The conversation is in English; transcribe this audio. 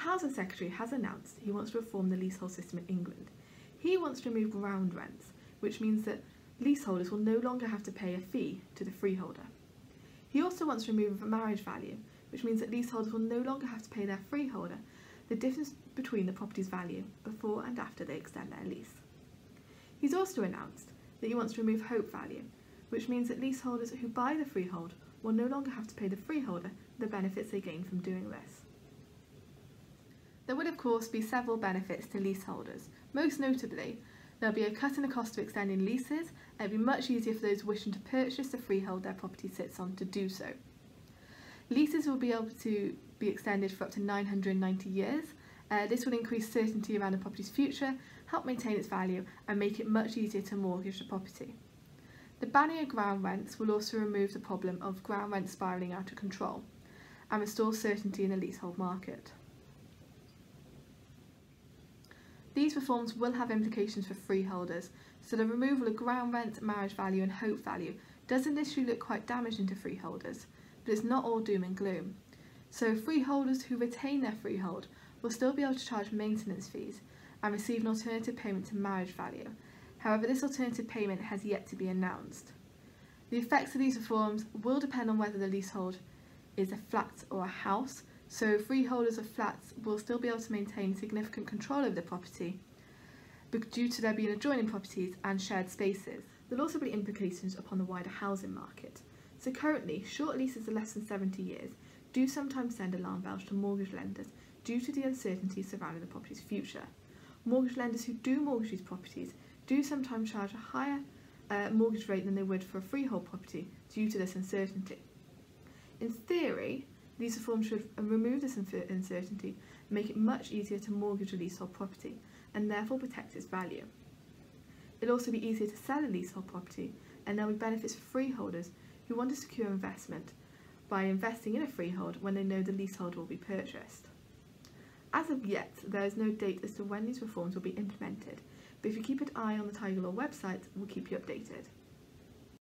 The Housing Secretary has announced he wants to reform the leasehold system in England. He wants to remove ground rents, which means that leaseholders will no longer have to pay a fee to the freeholder. He also wants to remove marriage value, which means that leaseholders will no longer have to pay their freeholder the difference between the property's value before and after they extend their lease. He's also announced that he wants to remove hope value, which means that leaseholders who buy the freehold will no longer have to pay the freeholder the benefits they gain from doing this. There would of course be several benefits to leaseholders. Most notably, there'll be a cut in the cost of extending leases, and it'll be much easier for those wishing to purchase the freehold their property sits on to do so. Leases will be able to be extended for up to 990 years. This will increase certainty around the property's future, help maintain its value, and make it much easier to mortgage the property. The banning of ground rents will also remove the problem of ground rents spiralling out of control and restore certainty in the leasehold market. These reforms will have implications for freeholders, so the removal of ground rent, marriage value and hope value does initially look quite damaging to freeholders, but it's not all doom and gloom. So freeholders who retain their freehold will still be able to charge maintenance fees and receive an alternative payment to marriage value. However, this alternative payment has yet to be announced. The effects of these reforms will depend on whether the leasehold is a flat or a house, so freeholders of flats will still be able to maintain significant control over the property due to there being adjoining properties and shared spaces. There'll also be implications upon the wider housing market. So currently, short leases of less than 70 years do sometimes send alarm bells to mortgage lenders due to the uncertainty surrounding the property's future. Mortgage lenders who do mortgage these properties do sometimes charge a higher mortgage rate than they would for a freehold property due to this uncertainty. In theory, these reforms should remove this uncertainty and make it much easier to mortgage a leasehold property and therefore protect its value. It'll also be easier to sell a leasehold property, and there will be benefits for freeholders who want to secure investment by investing in a freehold when they know the leasehold will be purchased. As of yet, there is no date as to when these reforms will be implemented, but if you keep an eye on the Tiger Law website, we'll keep you updated.